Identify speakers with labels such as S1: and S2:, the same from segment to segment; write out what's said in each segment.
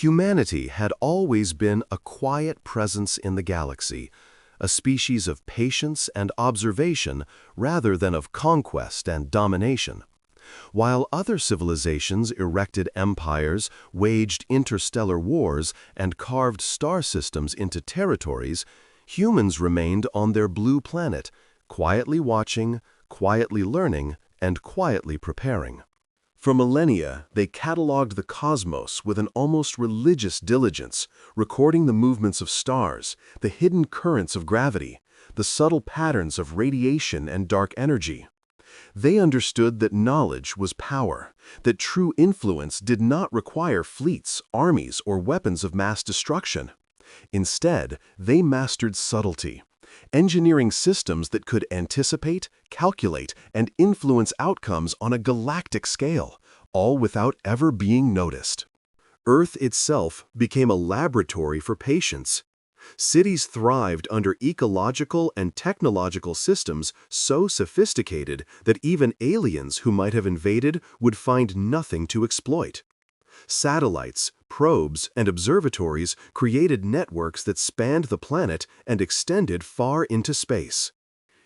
S1: Humanity had always been a quiet presence in the galaxy, a species of patience and observation rather than of conquest and domination. While other civilizations erected empires, waged interstellar wars, and carved star systems into territories, humans remained on their blue planet, quietly watching, quietly learning, and quietly preparing. For millennia, they cataloged the cosmos with an almost religious diligence, recording the movements of stars, the hidden currents of gravity, the subtle patterns of radiation and dark energy. They understood that knowledge was power, that true influence did not require fleets, armies, or weapons of mass destruction. Instead, they mastered subtlety, engineering systems that could anticipate, calculate, and influence outcomes on a galactic scale, all without ever being noticed. Earth itself became a laboratory for patience. Cities thrived under ecological and technological systems so sophisticated that even aliens who might have invaded would find nothing to exploit. Satellites, probes, and observatories created networks that spanned the planet and extended far into space.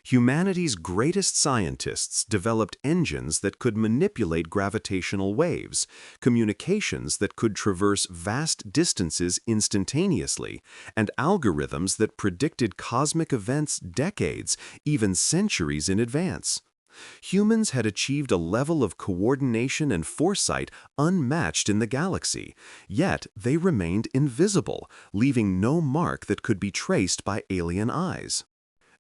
S1: Humanity's greatest scientists developed engines that could manipulate gravitational waves, communications that could traverse vast distances instantaneously, and algorithms that predicted cosmic events decades, even centuries in advance. Humans had achieved a level of coordination and foresight unmatched in the galaxy, yet they remained invisible, leaving no mark that could be traced by alien eyes.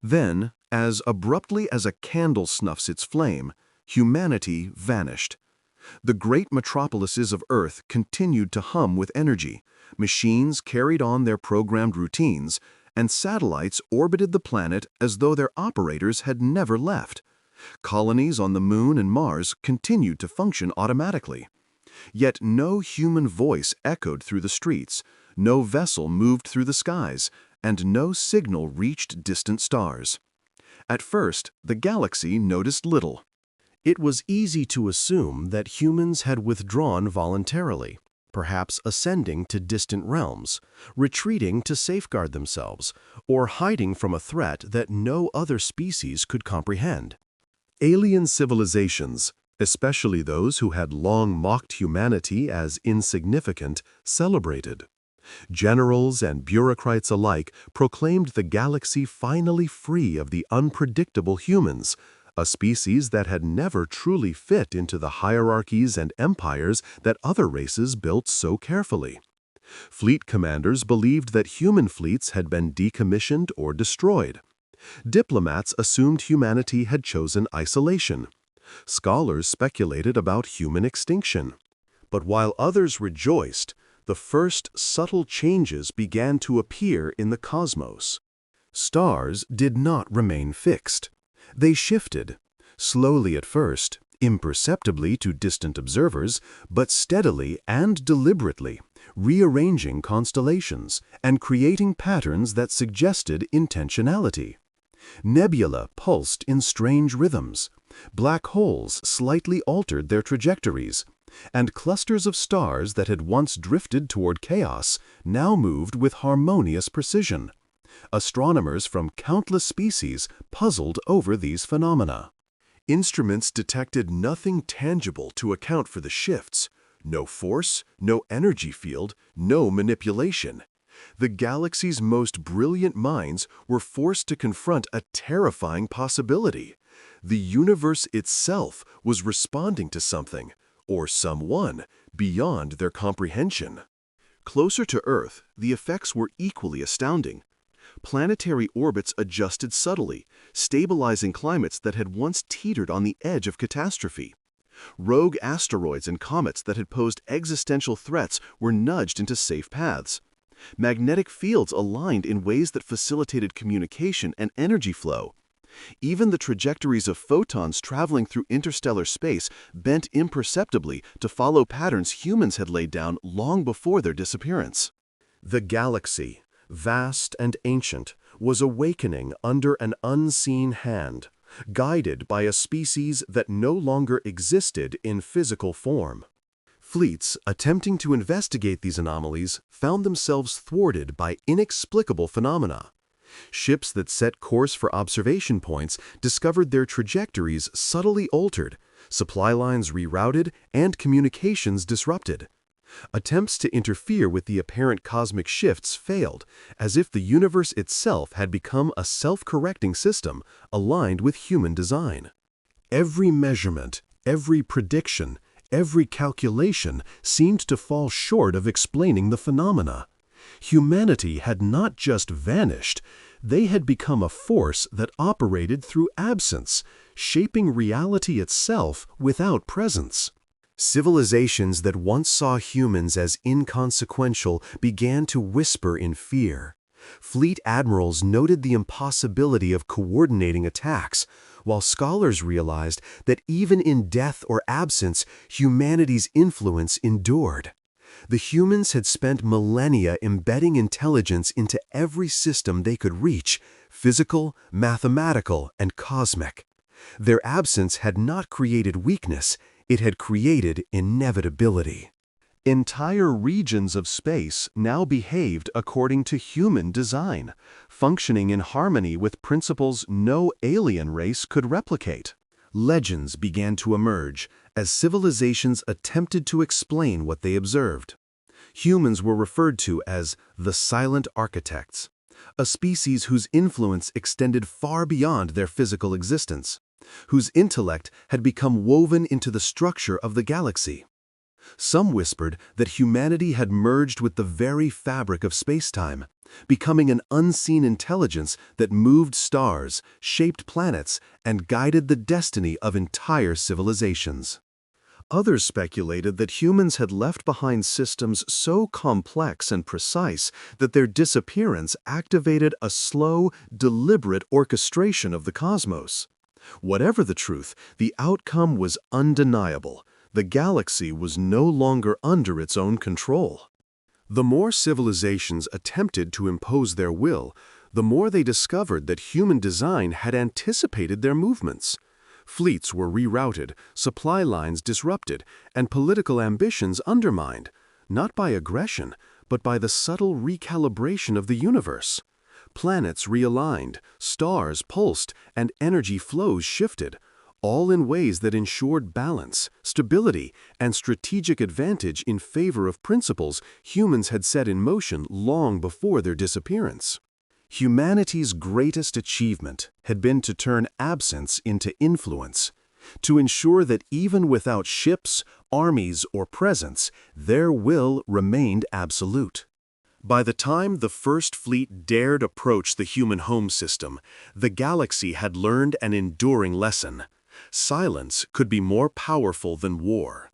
S1: Then, as abruptly as a candle snuffs its flame, humanity vanished. The great metropolises of Earth continued to hum with energy, machines carried on their programmed routines, and satellites orbited the planet as though their operators had never left. Colonies on the Moon and Mars continued to function automatically. Yet no human voice echoed through the streets, no vessel moved through the skies, and no signal reached distant stars. At first, the galaxy noticed little. It was easy to assume that humans had withdrawn voluntarily, perhaps ascending to distant realms, retreating to safeguard themselves, or hiding from a threat that no other species could comprehend. Alien civilizations, especially those who had long mocked humanity as insignificant, celebrated. Generals and bureaucrats alike proclaimed the galaxy finally free of the unpredictable humans, a species that had never truly fit into the hierarchies and empires that other races built so carefully. Fleet commanders believed that human fleets had been decommissioned or destroyed. Diplomats assumed humanity had chosen isolation. Scholars speculated about human extinction. But while others rejoiced, the first subtle changes began to appear in the cosmos. Stars did not remain fixed. They shifted, slowly at first, imperceptibly to distant observers, but steadily and deliberately, rearranging constellations and creating patterns that suggested intentionality. Nebula pulsed in strange rhythms. Black holes slightly altered their trajectories, and clusters of stars that had once drifted toward chaos now moved with harmonious precision. Astronomers from countless species puzzled over these phenomena. Instruments detected nothing tangible to account for the shifts. No force, no energy field, no manipulation. The galaxy's most brilliant minds were forced to confront a terrifying possibility. The universe itself was responding to something, or someone, beyond their comprehension. Closer to Earth, the effects were equally astounding. Planetary orbits adjusted subtly, stabilizing climates that had once teetered on the edge of catastrophe. Rogue asteroids and comets that had posed existential threats were nudged into safe paths. Magnetic fields aligned in ways that facilitated communication and energy flow. Even the trajectories of photons traveling through interstellar space bent imperceptibly to follow patterns humans had laid down long before their disappearance. The galaxy, vast and ancient, was awakening under an unseen hand, guided by a species that no longer existed in physical form. Fleets, attempting to investigate these anomalies, found themselves thwarted by inexplicable phenomena. Ships that set course for observation points discovered their trajectories subtly altered, supply lines rerouted, and communications disrupted. Attempts to interfere with the apparent cosmic shifts failed, as if the universe itself had become a self-correcting system aligned with human design. Every measurement, every prediction, every calculation seemed to fall short of explaining the phenomena. Humanity had not just vanished, they had become a force that operated through absence, shaping reality itself without presence. Civilizations that once saw humans as inconsequential began to whisper in fear. Fleet admirals noted the impossibility of coordinating attacks, while scholars realized that even in death or absence, humanity's influence endured. The humans had spent millennia embedding intelligence into every system they could reach, physical, mathematical, and cosmic. Their absence had not created weakness, it had created inevitability. Entire regions of space now behaved according to human design, functioning in harmony with principles no alien race could replicate. Legends began to emerge as civilizations attempted to explain what they observed. Humans were referred to as the silent architects, a species whose influence extended far beyond their physical existence, whose intellect had become woven into the structure of the galaxy. Some whispered that humanity had merged with the very fabric of spacetime, becoming an unseen intelligence that moved stars, shaped planets, and guided the destiny of entire civilizations. Others speculated that humans had left behind systems so complex and precise that their disappearance activated a slow, deliberate orchestration of the cosmos. Whatever the truth, the outcome was undeniable. The galaxy was no longer under its own control. The more civilizations attempted to impose their will, the more they discovered that human design had anticipated their movements. Fleets were rerouted, supply lines disrupted, and political ambitions undermined, not by aggression, but by the subtle recalibration of the universe. Planets realigned, stars pulsed, and energy flows shifted, all in ways that ensured balance, stability, and strategic advantage in favor of principles humans had set in motion long before their disappearance. Humanity's greatest achievement had been to turn absence into influence, to ensure that even without ships, armies, or presence, their will remained absolute. By the time the first fleet dared approach the human home system, the galaxy had learned an enduring lesson. Silence could be more powerful than war.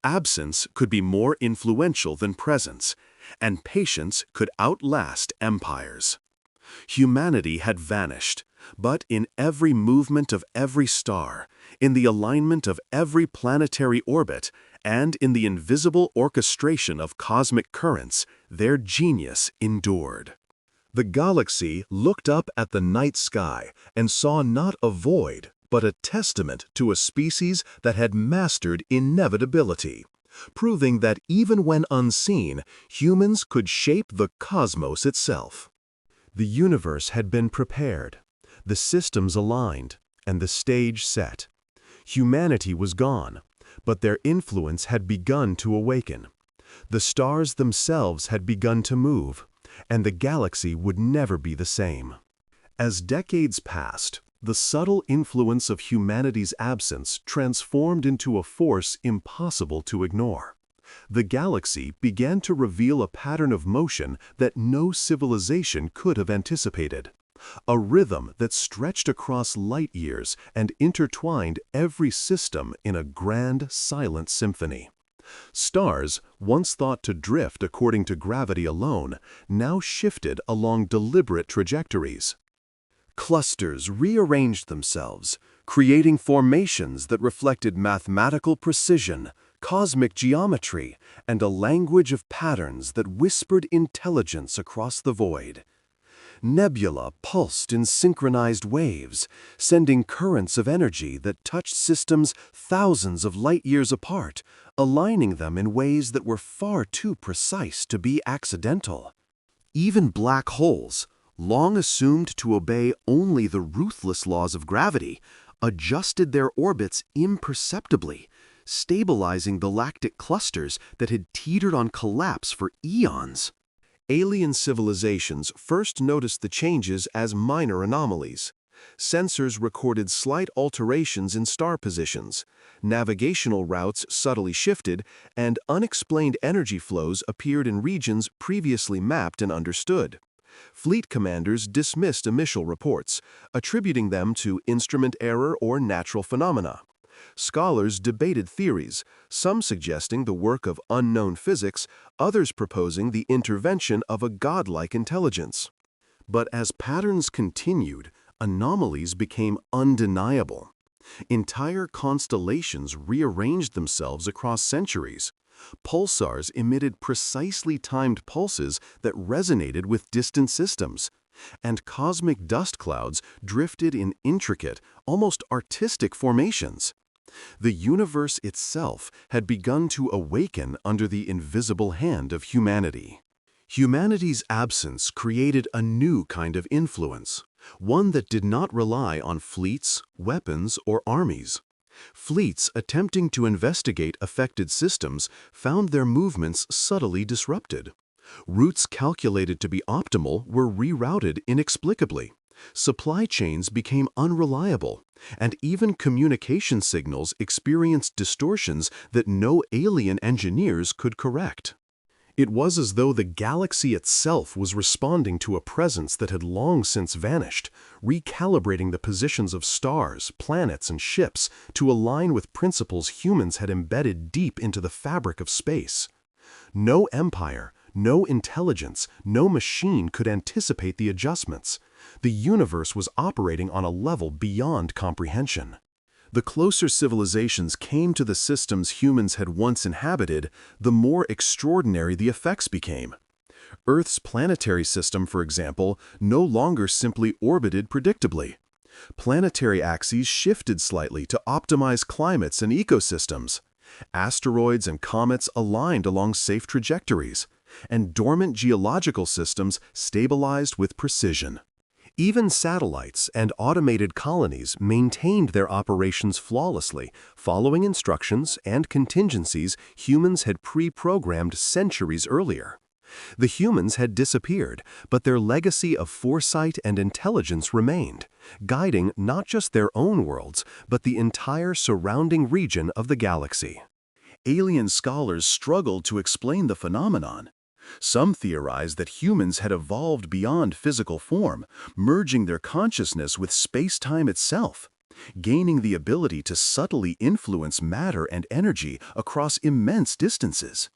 S1: Absence could be more influential than presence, and patience could outlast empires. Humanity had vanished, but in every movement of every star, in the alignment of every planetary orbit, and in the invisible orchestration of cosmic currents, their genius endured. The galaxy looked up at the night sky and saw not a void, but a testament to a species that had mastered inevitability, proving that even when unseen, humans could shape the cosmos itself. The universe had been prepared, the systems aligned, and the stage set. Humanity was gone, but their influence had begun to awaken. The stars themselves had begun to move, and the galaxy would never be the same. As decades passed, the subtle influence of humanity's absence transformed into a force impossible to ignore. The galaxy began to reveal a pattern of motion that no civilization could have anticipated. A rhythm that stretched across light years and intertwined every system in a grand, silent symphony. Stars, once thought to drift according to gravity alone, now shifted along deliberate trajectories. Clusters rearranged themselves, creating formations that reflected mathematical precision, cosmic geometry, and a language of patterns that whispered intelligence across the void. Nebula pulsed in synchronized waves, sending currents of energy that touched systems thousands of light-years apart, aligning them in ways that were far too precise to be accidental. Even black holes, long assumed to obey only the ruthless laws of gravity, adjusted their orbits imperceptibly, stabilizing the galactic clusters that had teetered on collapse for eons. Alien civilizations first noticed the changes as minor anomalies. Sensors recorded slight alterations in star positions, navigational routes subtly shifted, and unexplained energy flows appeared in regions previously mapped and understood. Fleet commanders dismissed initial reports, attributing them to instrument error or natural phenomena. Scholars debated theories, some suggesting the work of unknown physics, others proposing the intervention of a godlike intelligence. But as patterns continued, anomalies became undeniable. Entire constellations rearranged themselves across centuries. Pulsars emitted precisely timed pulses that resonated with distant systems, and cosmic dust clouds drifted in intricate, almost artistic formations. The universe itself had begun to awaken under the invisible hand of humanity. Humanity's absence created a new kind of influence, one that did not rely on fleets, weapons, or armies. Fleets attempting to investigate affected systems found their movements subtly disrupted. Routes calculated to be optimal were rerouted inexplicably. Supply chains became unreliable, and even communication signals experienced distortions that no alien engineers could correct. It was as though the galaxy itself was responding to a presence that had long since vanished, recalibrating the positions of stars, planets, and ships to align with principles humans had embedded deep into the fabric of space. No empire, no intelligence, no machine could anticipate the adjustments. The universe was operating on a level beyond comprehension. The closer civilizations came to the systems humans had once inhabited, the more extraordinary the effects became. Earth's planetary system, for example, no longer simply orbited predictably. Planetary axes shifted slightly to optimize climates and ecosystems. Asteroids and comets aligned along safe trajectories, and dormant geological systems stabilized with precision. Even satellites and automated colonies maintained their operations flawlessly, following instructions and contingencies humans had pre-programmed centuries earlier. The humans had disappeared, but their legacy of foresight and intelligence remained, guiding not just their own worlds, but the entire surrounding region of the galaxy. Alien scholars struggled to explain the phenomenon. Some theorized that humans had evolved beyond physical form, merging their consciousness with space-time itself, gaining the ability to subtly influence matter and energy across immense distances.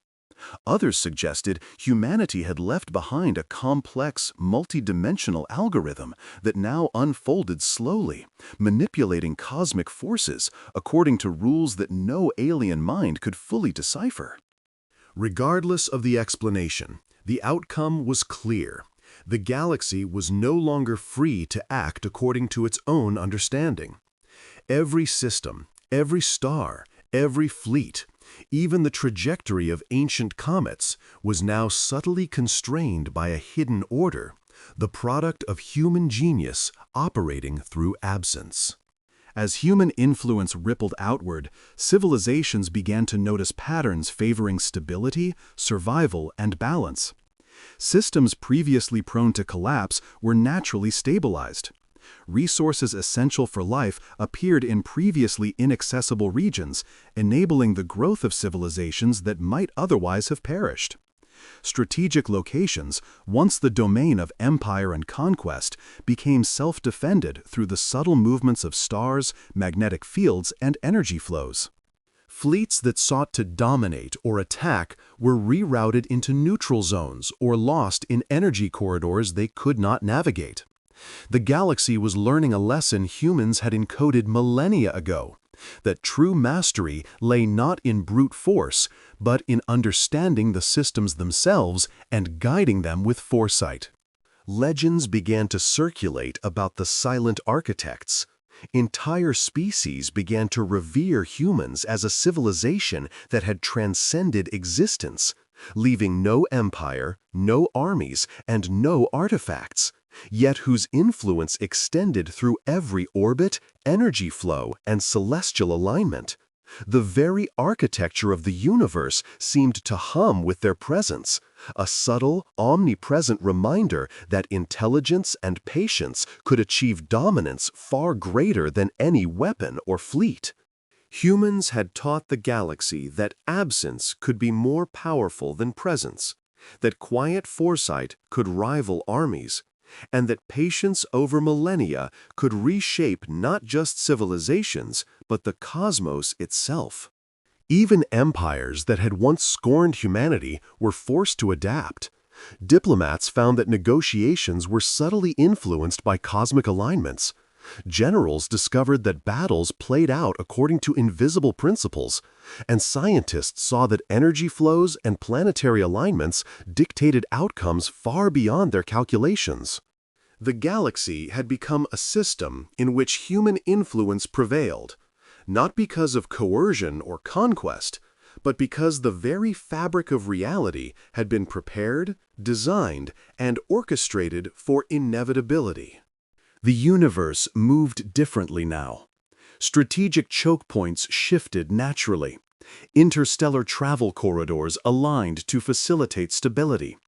S1: Others suggested humanity had left behind a complex, multidimensional algorithm that now unfolded slowly, manipulating cosmic forces according to rules that no alien mind could fully decipher. Regardless of the explanation, the outcome was clear. The galaxy was no longer free to act according to its own understanding. Every system, every star, every fleet, even the trajectory of ancient comets, was now subtly constrained by a hidden order, the product of human genius operating through absence. As human influence rippled outward, civilizations began to notice patterns favoring stability, survival, and balance. Systems previously prone to collapse were naturally stabilized. Resources essential for life appeared in previously inaccessible regions, enabling the growth of civilizations that might otherwise have perished. Strategic locations, once the domain of empire and conquest, became self-defended through the subtle movements of stars, magnetic fields, and energy flows. Fleets that sought to dominate or attack were rerouted into neutral zones or lost in energy corridors they could not navigate. The galaxy was learning a lesson humans had encoded millennia ago, that true mastery lay not in brute force, but in understanding the systems themselves and guiding them with foresight. Legends began to circulate about the silent architects. Entire species began to revere humans as a civilization that had transcended existence, leaving no empire, no armies, and no artifacts, yet whose influence extended through every orbit, energy flow, and celestial alignment. The very architecture of the universe seemed to hum with their presence, a subtle, omnipresent reminder that intelligence and patience could achieve dominance far greater than any weapon or fleet. Humans had taught the galaxy that absence could be more powerful than presence, that quiet foresight could rival armies, and that patience over millennia could reshape not just civilizations, but the cosmos itself. Even empires that had once scorned humanity were forced to adapt. Diplomats found that negotiations were subtly influenced by cosmic alignments. Generals discovered that battles played out according to invisible principles, and scientists saw that energy flows and planetary alignments dictated outcomes far beyond their calculations. The galaxy had become a system in which human influence prevailed, not because of coercion or conquest, but because the very fabric of reality had been prepared, designed, and orchestrated for inevitability. The universe moved differently now. Strategic choke points shifted naturally. Interstellar travel corridors aligned to facilitate stability.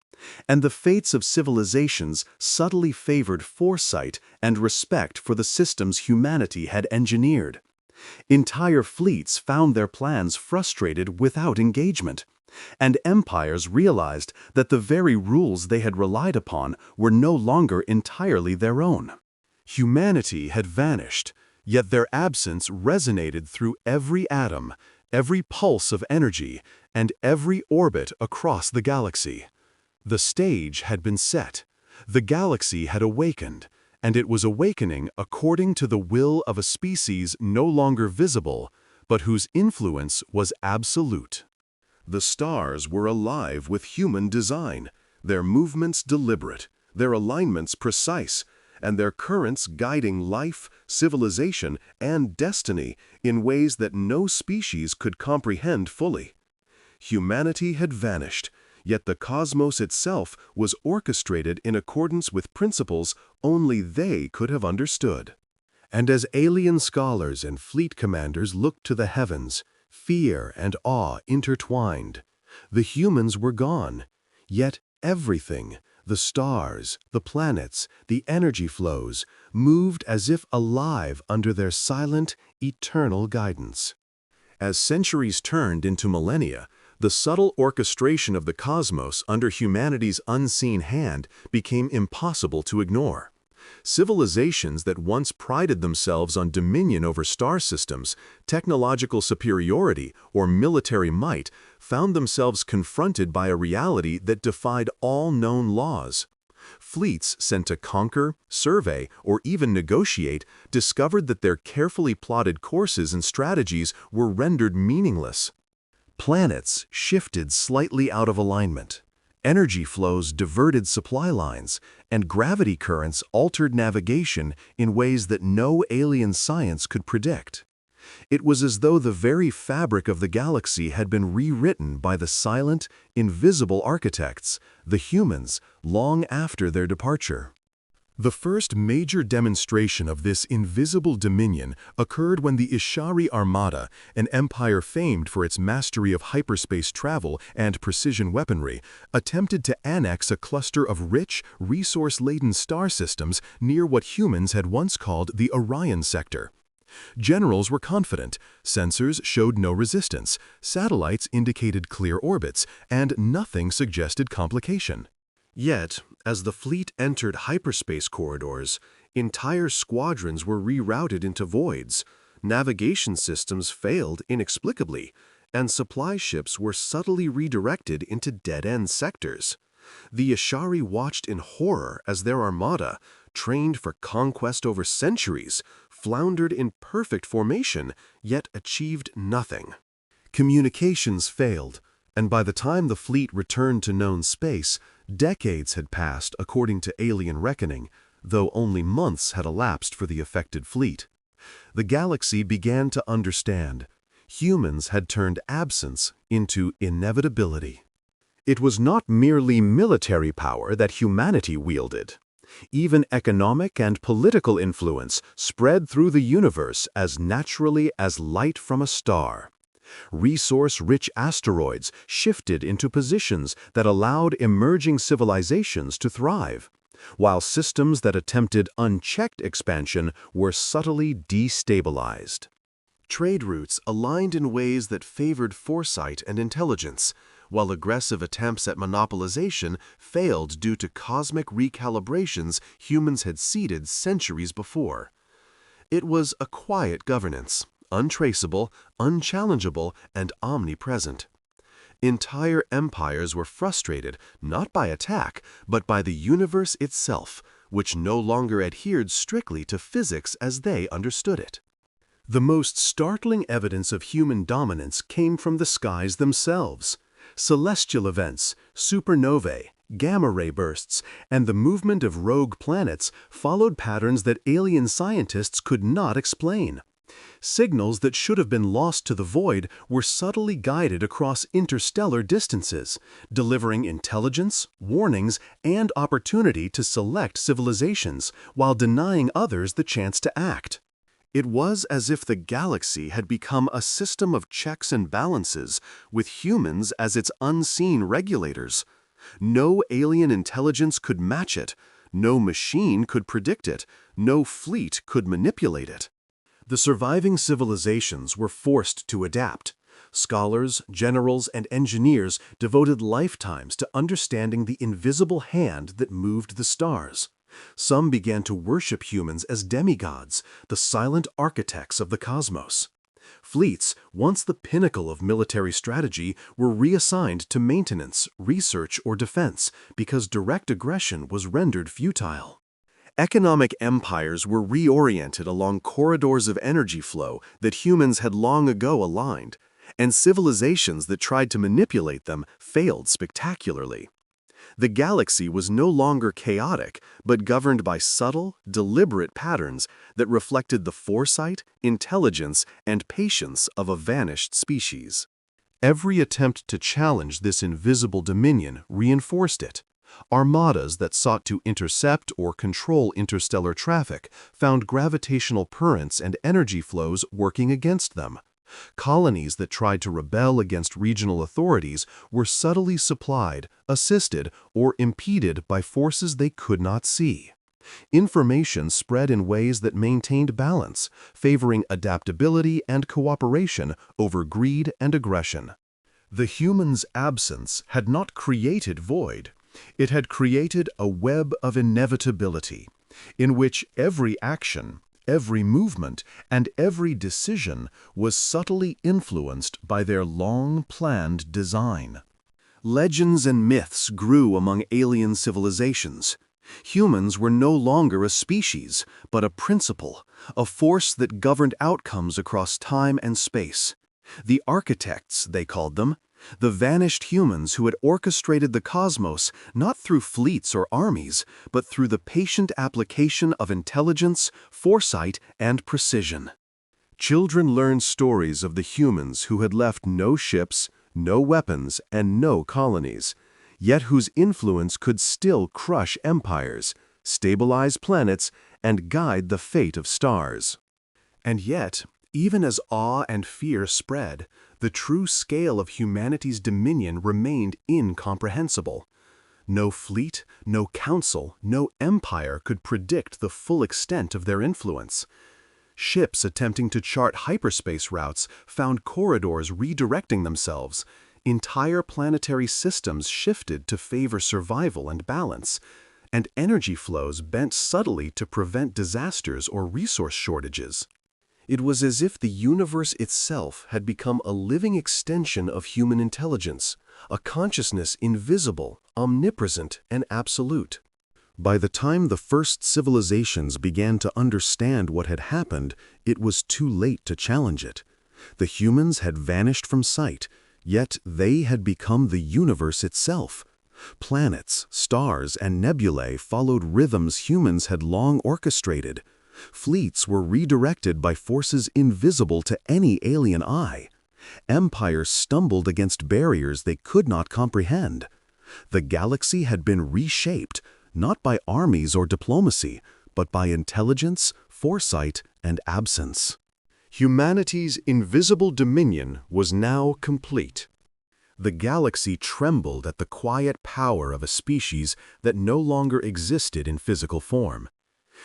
S1: And the fates of civilizations subtly favored foresight and respect for the systems humanity had engineered. Entire fleets found their plans frustrated without engagement, and empires realized that the very rules they had relied upon were no longer entirely their own. Humanity had vanished, yet their absence resonated through every atom, every pulse of energy, and every orbit across the galaxy. The stage had been set. The galaxy had awakened, and it was awakening according to the will of a species no longer visible, but whose influence was absolute. The stars were alive with human design, their movements deliberate, their alignments precise, and their currents guiding life, civilization, and destiny in ways that no species could comprehend fully. Humanity had vanished, yet the cosmos itself was orchestrated in accordance with principles only they could have understood. And as alien scholars and fleet commanders looked to the heavens, fear and awe intertwined. The humans were gone, yet everything, the stars, the planets, the energy flows, moved as if alive under their silent, eternal guidance. As centuries turned into millennia, the subtle orchestration of the cosmos under humanity's unseen hand became impossible to ignore. Civilizations that once prided themselves on dominion over star systems, technological superiority, or military might found themselves confronted by a reality that defied all known laws. Fleets sent to conquer, survey, or even negotiate discovered that their carefully plotted courses and strategies were rendered meaningless. Planets shifted slightly out of alignment. Energy flows diverted supply lines, and gravity currents altered navigation in ways that no alien science could predict. It was as though the very fabric of the galaxy had been rewritten by the silent, invisible architects, the humans, long after their departure. The first major demonstration of this invisible dominion occurred when the Ishari Armada, an empire famed for its mastery of hyperspace travel and precision weaponry, attempted to annex a cluster of rich, resource-laden star systems near what humans had once called the Orion sector. Generals were confident, sensors showed no resistance, satellites indicated clear orbits, and nothing suggested complication. Yet, as the fleet entered hyperspace corridors, entire squadrons were rerouted into voids, navigation systems failed inexplicably, and supply ships were subtly redirected into dead-end sectors. The Ishari watched in horror as their armada, trained for conquest over centuries, floundered in perfect formation, yet achieved nothing. Communications failed, and by the time the fleet returned to known space, Decades had passed according to alien reckoning, though only months had elapsed for the affected fleet. The galaxy began to understand. Humans had turned absence into inevitability. It was not merely military power that humanity wielded. Even economic and political influence spread through the universe as naturally as light from a star. Resource-rich asteroids shifted into positions that allowed emerging civilizations to thrive, while systems that attempted unchecked expansion were subtly destabilized. Trade routes aligned in ways that favored foresight and intelligence, while aggressive attempts at monopolization failed due to cosmic recalibrations humans had seeded centuries before. It was a quiet governance, untraceable, unchallengeable, and omnipresent. Entire empires were frustrated not by attack, but by the universe itself, which no longer adhered strictly to physics as they understood it. The most startling evidence of human dominance came from the skies themselves. Celestial events, supernovae, gamma-ray bursts, and the movement of rogue planets followed patterns that alien scientists could not explain. Signals that should have been lost to the void were subtly guided across interstellar distances, delivering intelligence, warnings, and opportunity to select civilizations, while denying others the chance to act. It was as if the galaxy had become a system of checks and balances, with humans as its unseen regulators. No alien intelligence could match it, no machine could predict it, no fleet could manipulate it. The surviving civilizations were forced to adapt. Scholars, generals, and engineers devoted lifetimes to understanding the invisible hand that moved the stars. Some began to worship humans as demigods, the silent architects of the cosmos. Fleets, once the pinnacle of military strategy, were reassigned to maintenance, research, or defense because direct aggression was rendered futile. Economic empires were reoriented along corridors of energy flow that humans had long ago aligned, and civilizations that tried to manipulate them failed spectacularly. The galaxy was no longer chaotic, but governed by subtle, deliberate patterns that reflected the foresight, intelligence, and patience of a vanished species. Every attempt to challenge this invisible dominion reinforced it. Armadas that sought to intercept or control interstellar traffic found gravitational currents and energy flows working against them. Colonies that tried to rebel against regional authorities were subtly supplied, assisted, or impeded by forces they could not see. Information spread in ways that maintained balance, favoring adaptability and cooperation over greed and aggression. The human's absence had not created void. It had created a web of inevitability, in which every action, every movement, and every decision was subtly influenced by their long-planned design. Legends and myths grew among alien civilizations. Humans were no longer a species, but a principle, a force that governed outcomes across time and space. The architects, they called them, the vanished humans who had orchestrated the cosmos not through fleets or armies, but through the patient application of intelligence, foresight, and precision. Children learned stories of the humans who had left no ships, no weapons, and no colonies, yet whose influence could still crush empires, stabilize planets, and guide the fate of stars. And yet, even as awe and fear spread, the true scale of humanity's dominion remained incomprehensible. No fleet, no council, no empire could predict the full extent of their influence. Ships attempting to chart hyperspace routes found corridors redirecting themselves. Entire planetary systems shifted to favor survival and balance, and energy flows bent subtly to prevent disasters or resource shortages. It was as if the universe itself had become a living extension of human intelligence, a consciousness invisible, omnipresent, and absolute. By the time the first civilizations began to understand what had happened, it was too late to challenge it. The humans had vanished from sight, yet they had become the universe itself.
S2: Planets, stars, and nebulae followed rhythms humans had long orchestrated. Fleets were redirected by forces invisible to any alien eye. Empires stumbled against barriers they could not comprehend. The galaxy had been reshaped, not by armies or diplomacy, but by intelligence, foresight, and absence.
S1: Humanity's invisible dominion was now complete. The galaxy trembled at the quiet power of a species that no longer existed in physical form.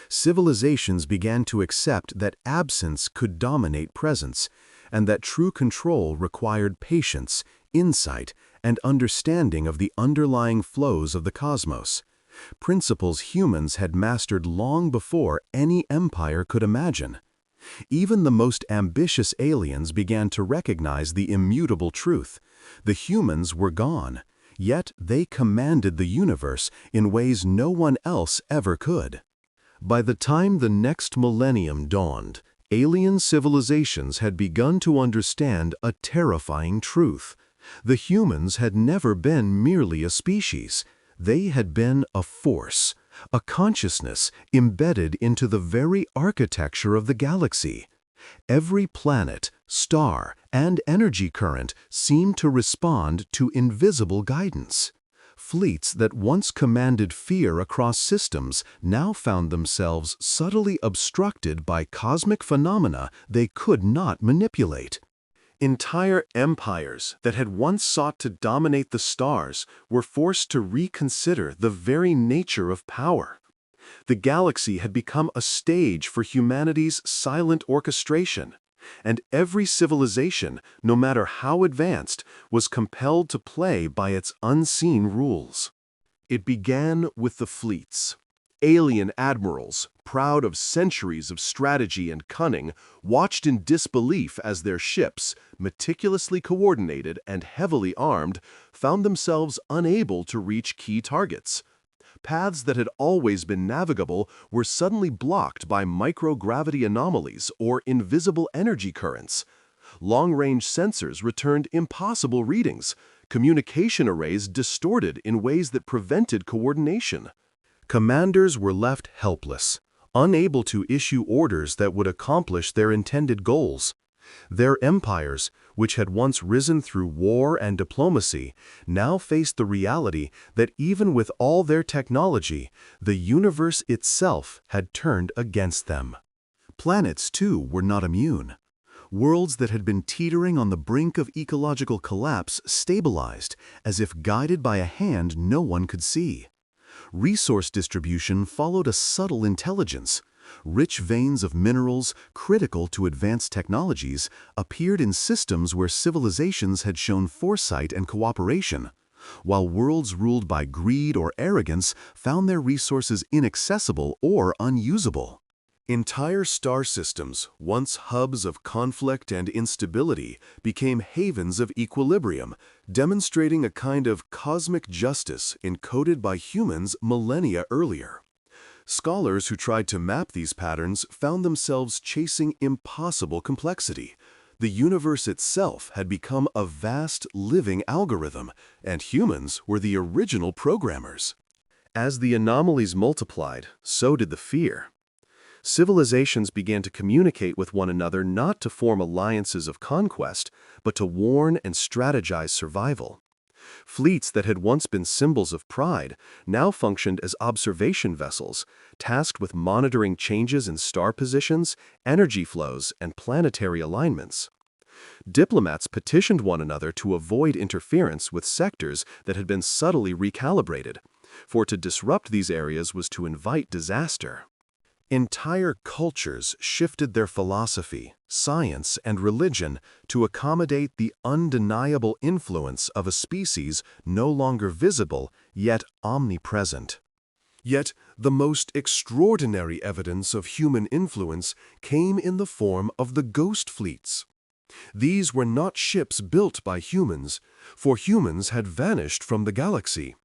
S1: Civilizations began to accept that absence could dominate presence, and that true control required patience, insight, and understanding of the underlying flows of the cosmos, principles humans had mastered long before any empire could imagine. Even the most ambitious aliens began to recognize the immutable truth. The humans were gone, yet they commanded the universe in ways no one else ever could. By the time the next millennium dawned, alien civilizations had begun to understand a terrifying truth. The humans had never been merely a species. They had been a force, a consciousness embedded into the very architecture of the galaxy. Every planet, star, and energy current seemed to respond to invisible guidance. Fleets that once commanded fear across systems now found themselves subtly obstructed by cosmic phenomena they could not manipulate. Entire empires that had once sought to dominate the stars were forced to reconsider the very nature of power. The galaxy had become a stage for humanity's silent orchestration, and every civilization, no matter how advanced, was compelled to play by its unseen rules. It began with the fleets. Alien admirals, proud of centuries of strategy and cunning, watched in disbelief as their ships, meticulously coordinated and heavily armed, found themselves unable to reach key targets. Paths that had always been navigable were suddenly blocked by microgravity anomalies or invisible energy currents. Long-range sensors returned impossible readings. Communication arrays distorted in ways that prevented coordination. Commanders were left helpless, unable to issue orders that would accomplish their intended goals. Their empires, which had once risen through war and diplomacy, now faced the reality that even with all their technology, the universe itself had turned against them. Planets, too, were not immune. Worlds that had been teetering on the brink of ecological collapse stabilized, as if guided by a hand no one could see. Resource distribution followed a subtle intelligence. Rich veins of minerals, critical to advanced technologies, appeared in systems where civilizations had shown foresight and cooperation, while worlds ruled by greed or arrogance found their resources inaccessible or unusable. Entire star systems, once hubs of conflict and instability, became havens of equilibrium, demonstrating a kind of cosmic justice encoded by humans millennia earlier. Scholars who tried to map these patterns found themselves chasing impossible complexity. The universe itself had become a vast, living algorithm, and humans were the original programmers. As the anomalies multiplied, so did the fear. Civilizations began to communicate with one another not to form alliances of conquest, but to warn and strategize survival. Fleets that had once been symbols of pride now functioned as observation vessels, tasked with monitoring changes in star positions, energy flows, and planetary alignments. Diplomats petitioned one another to avoid interference with sectors that had been subtly recalibrated, for to disrupt these areas was to invite disaster. Entire cultures shifted their philosophy, science, and religion to accommodate the undeniable influence of a species no longer visible, yet omnipresent. Yet, the most extraordinary evidence of human influence came in the form of the ghost fleets. These were not ships built by humans, for humans had vanished from the galaxy.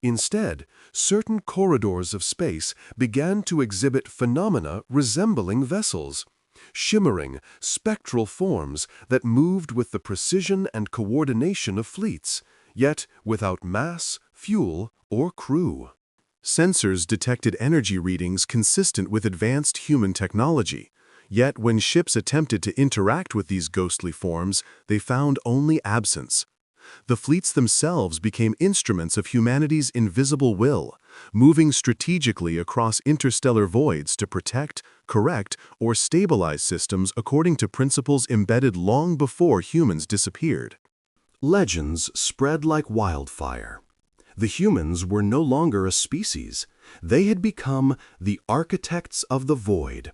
S1: Instead, certain corridors of space began to exhibit phenomena resembling vessels, shimmering, spectral forms that moved with the precision and coordination of fleets, yet without mass,
S2: fuel, or crew. Sensors detected energy readings consistent with advanced human technology. Yet when ships attempted to interact with these ghostly forms, they found only absence. The fleets themselves became instruments of humanity's invisible will, moving strategically across interstellar voids to protect, correct, or stabilize systems according to principles embedded long before humans disappeared.
S1: Legends spread like wildfire. The humans were no longer a species. They had become the architects of the void,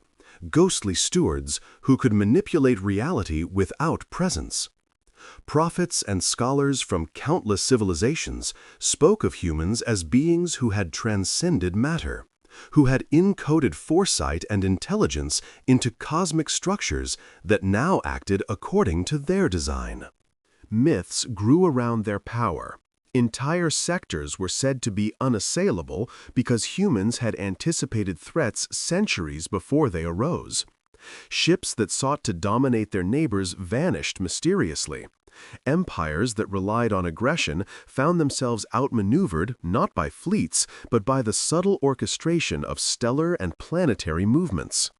S1: ghostly stewards who could manipulate reality without presence. Prophets and scholars from countless civilizations spoke of humans as beings who had transcended matter, who had encoded foresight and intelligence into cosmic structures that now acted according to their design. Myths grew around their power. Entire sectors were said to be unassailable because humans had anticipated threats centuries before they arose. Ships that sought to dominate their neighbors vanished mysteriously. Empires that relied on aggression found themselves outmaneuvered not by fleets, but by the subtle orchestration of stellar and planetary movements.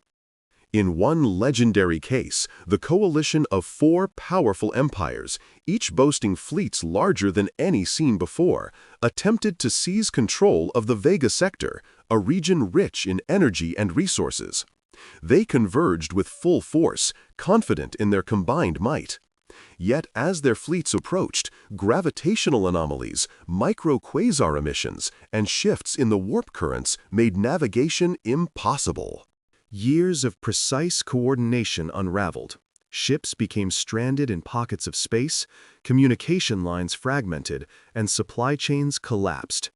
S1: In one legendary case, the coalition of 4 powerful empires, each boasting fleets larger than any seen before, attempted to seize control of the Vega sector, a region rich in energy and resources. They converged with full force, confident in their combined might. Yet as their fleets approached, gravitational anomalies, micro-quasar emissions, and shifts in the warp currents made navigation impossible. Years of precise coordination unraveled. Ships became stranded in pockets of space, communication lines fragmented, and supply chains collapsed.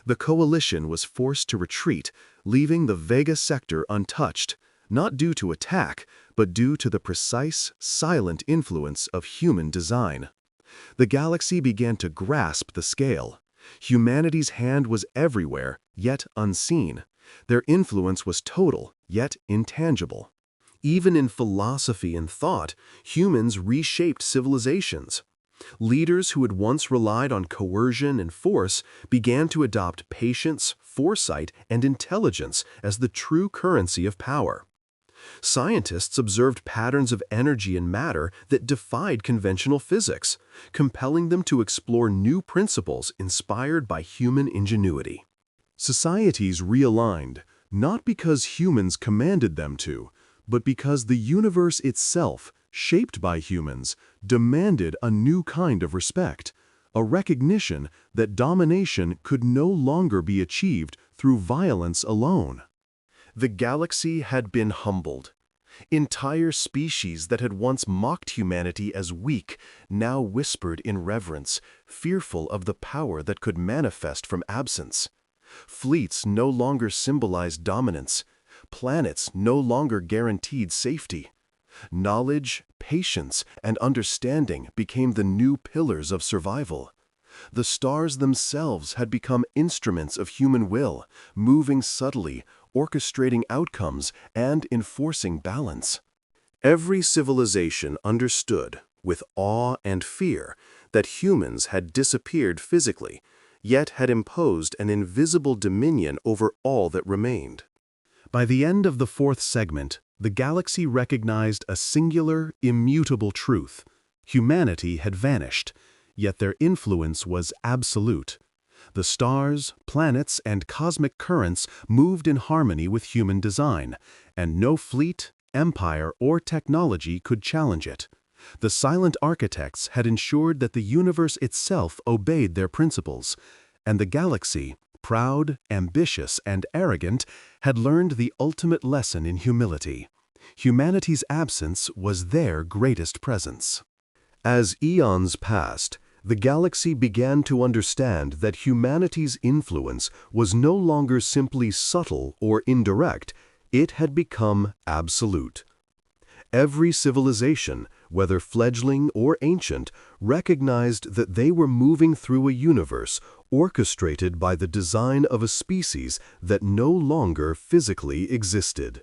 S1: The coalition was forced to retreat, leaving the Vega sector untouched, not due to attack, but due to the precise, silent influence of human design. The galaxy began to grasp the scale. Humanity's hand was everywhere, yet unseen. Their influence was total, yet intangible. Even in philosophy and thought, humans reshaped civilizations. Leaders who had once relied on coercion and force began to adopt patience, foresight, and intelligence as the true currency of power. Scientists observed patterns of energy and matter that defied conventional physics, compelling them to explore new principles inspired by human ingenuity. Societies realigned, not because humans commanded them to, but because the universe itself, shaped by humans, demanded a new kind of respect, a recognition that domination could no longer be achieved through violence alone. The galaxy had been humbled. Entire species that had once mocked humanity as weak now whispered in reverence, fearful of the power that could manifest from absence. Fleets no longer symbolized dominance. Planets no longer guaranteed safety. Knowledge, patience, and understanding became the new pillars of survival. The stars themselves had become instruments of human will, moving subtly, orchestrating outcomes, and enforcing balance. Every civilization understood, with awe and fear, that humans had disappeared physically, yet had imposed an invisible dominion over all that remained. By the end of the 4th segment, the galaxy recognized a singular, immutable truth. Humanity had vanished, yet their influence was absolute. The stars, planets, and cosmic currents moved in harmony with human design, and no fleet, empire, or technology could challenge it. The silent architects had ensured that the universe itself obeyed their principles, and the galaxy, proud, ambitious, and arrogant, had learned the ultimate lesson in humility. Humanity's absence was their greatest presence. As eons passed, the galaxy began to understand that humanity's influence was no longer simply subtle or indirect, it had become absolute. Every civilization, whether fledgling or ancient, recognized that they were moving through a universe orchestrated by the design of a species that no longer physically existed.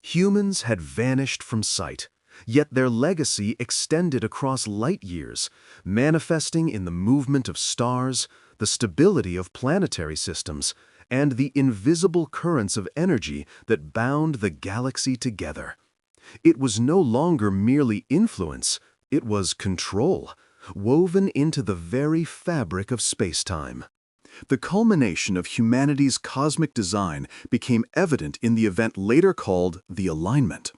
S1: Humans had vanished from sight, yet their legacy extended across light years, manifesting in the movement of stars,
S2: the stability of planetary systems, and the invisible currents of energy that bound the galaxy together. It was no longer merely influence, it was control, woven into the very fabric of space-time. The culmination of humanity's cosmic design became evident in the event later called the alignment.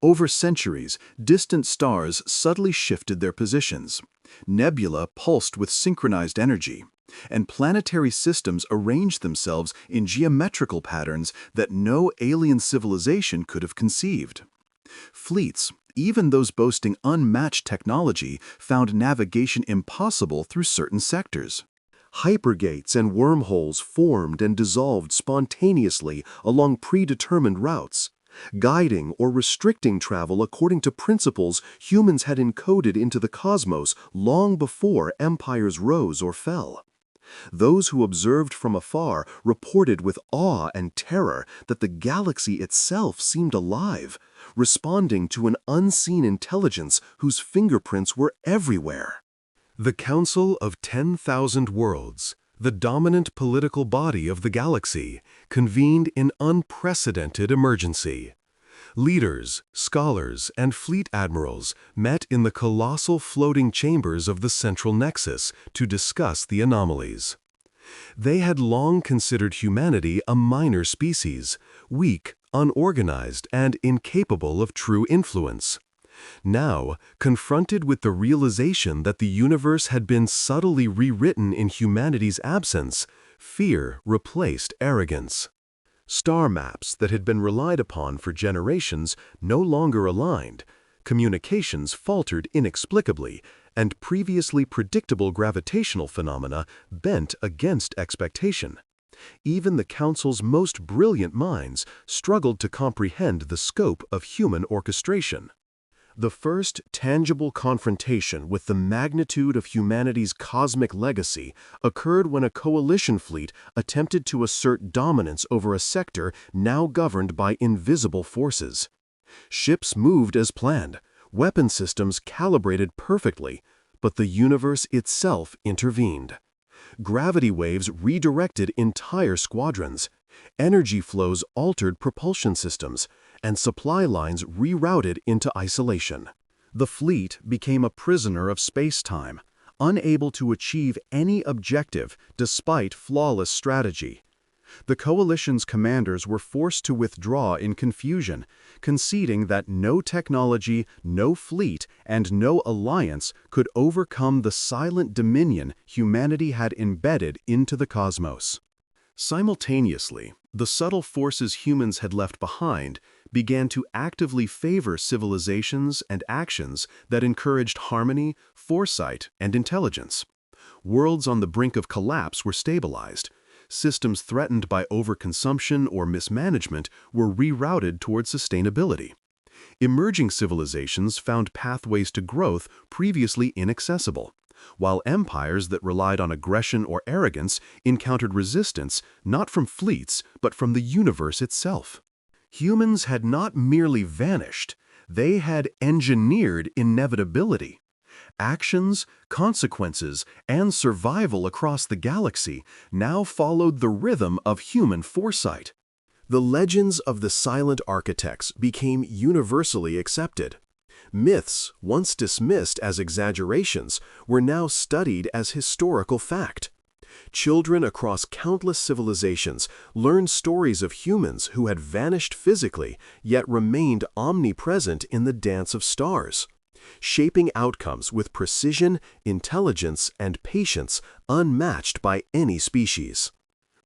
S2: Over centuries, distant stars subtly shifted their positions. Nebula pulsed with synchronized energy, and planetary systems arranged themselves in geometrical patterns that no alien civilization could have conceived. Fleets, even those boasting unmatched technology, found navigation impossible through certain sectors. Hypergates and wormholes formed and dissolved spontaneously along predetermined routes, guiding or restricting travel according to principles humans had encoded into the cosmos long before empires rose or fell. Those who observed from afar reported with awe and terror that the galaxy itself seemed alive, responding to an unseen intelligence whose fingerprints were everywhere.
S1: The Council of 10,000 Worlds, the dominant political body of the galaxy, convened in unprecedented emergency. Leaders, scholars, and fleet admirals met in the colossal floating chambers of the central nexus to discuss the anomalies. They had long considered humanity a minor species, weak, unorganized, and incapable of true influence. Now, confronted with the realization that the universe had been subtly rewritten in humanity's absence, fear replaced arrogance. Star maps that had been relied upon for generations no longer aligned, communications faltered inexplicably, and previously predictable gravitational phenomena bent against expectation. Even the Council's most brilliant minds struggled to comprehend the scope of human orchestration. The first tangible confrontation with the magnitude of humanity's cosmic legacy occurred when a coalition fleet attempted to assert dominance over a sector now governed by invisible forces. Ships moved as planned, weapon systems calibrated perfectly, but the universe itself intervened. Gravity waves redirected entire squadrons, energy flows altered propulsion systems, and supply lines rerouted into isolation. The fleet became a prisoner of space-time, unable to achieve any objective despite flawless strategy. The coalition's commanders were forced to withdraw in confusion, conceding that no technology, no fleet, and no alliance could overcome the silent dominion humanity had embedded into the cosmos. Simultaneously, the subtle forces humans had left behind began to actively favor civilizations and actions that encouraged harmony, foresight, and intelligence. Worlds on the brink of collapse were stabilized. Systems threatened by overconsumption or mismanagement were rerouted toward sustainability. Emerging civilizations found pathways to growth previously inaccessible, while empires that relied on aggression or arrogance encountered resistance not from fleets but from the universe itself. Humans had not merely vanished, they had engineered inevitability. Actions, consequences, and survival across the galaxy now followed the rhythm of human foresight. The legends of the silent architects became universally accepted. Myths, once dismissed as exaggerations, were now studied as historical fact. Children across countless civilizations learned stories of humans who had vanished physically yet remained omnipresent in the dance of stars, shaping outcomes with precision, intelligence, and patience unmatched by any species.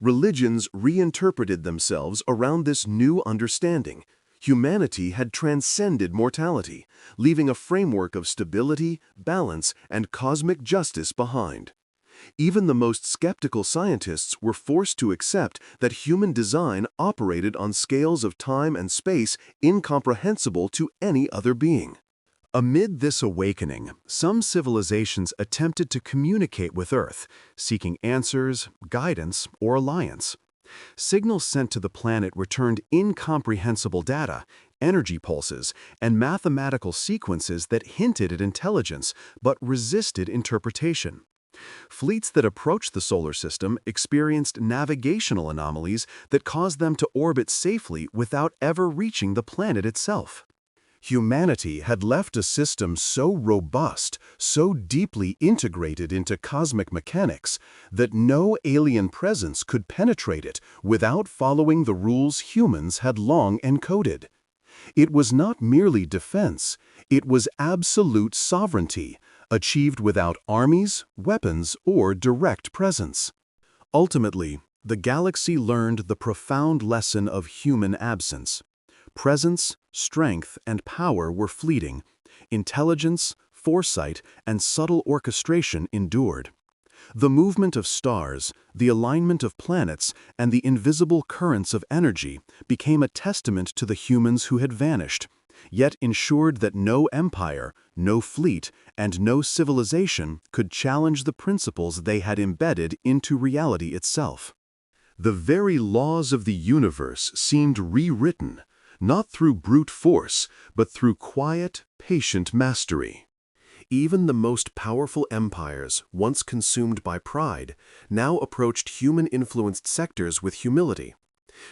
S1: Religions reinterpreted themselves around this new understanding. Humanity had transcended mortality, leaving a framework of stability, balance, and cosmic justice behind. Even the most skeptical scientists were forced to accept that human design operated on scales of time and space incomprehensible to any other being. Amid this awakening, some civilizations attempted to communicate with Earth, seeking answers, guidance, or alliance. Signals sent to the planet returned incomprehensible data, energy pulses, and mathematical sequences that hinted at intelligence but resisted interpretation.
S2: Fleets that approached the solar system experienced navigational anomalies that caused them to orbit safely without ever reaching the planet itself. Humanity had left a system so robust, so deeply integrated into cosmic mechanics, that no alien presence could penetrate it without following the rules humans had long encoded. It was not merely defense, it was absolute sovereignty, achieved without armies, weapons, or direct presence. Ultimately, the galaxy learned the profound lesson of human absence. Presence, strength, and power were fleeting. Intelligence, foresight, and subtle orchestration endured. The movement of stars, the alignment of planets, and the invisible currents of energy became a testament to the humans who had vanished, yet ensured that no empire, no fleet, and no civilization could challenge the principles they had embedded into reality itself. The very laws of the universe seemed rewritten, not through brute force, but through quiet, patient mastery. Even the most powerful empires, once consumed by pride, now approached human-influenced sectors with humility.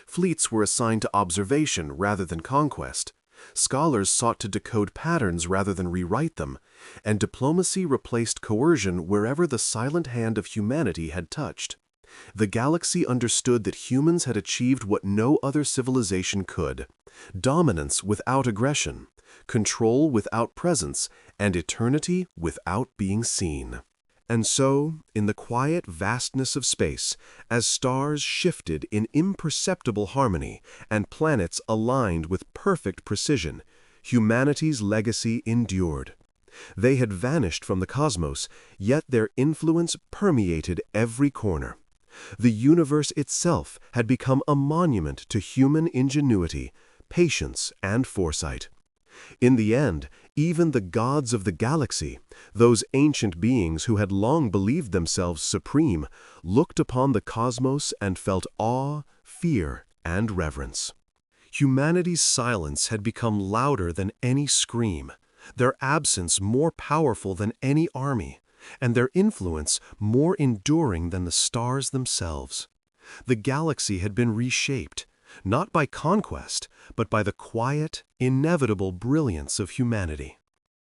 S2: Fleets were assigned to observation rather than conquest. Scholars sought to decode patterns rather than rewrite them, and diplomacy replaced coercion wherever the silent hand of humanity had touched. The galaxy understood that humans had achieved what no other civilization could: dominance without aggression, control without presence, and eternity without being seen. And so, in the quiet vastness of space, as stars shifted in imperceptible harmony and planets aligned with perfect precision, humanity's legacy endured. They had vanished from the cosmos, yet their influence permeated every corner. The universe itself had become a monument to human ingenuity, patience, and foresight. In the end, even the gods of the galaxy, those ancient beings who had long believed themselves supreme, looked upon the cosmos and felt awe, fear, and reverence. Humanity's silence had become louder than any scream, their absence more powerful than any army, and their influence more enduring than the stars themselves. The galaxy had been reshaped, not by conquest, but by the quiet, inevitable brilliance of humanity.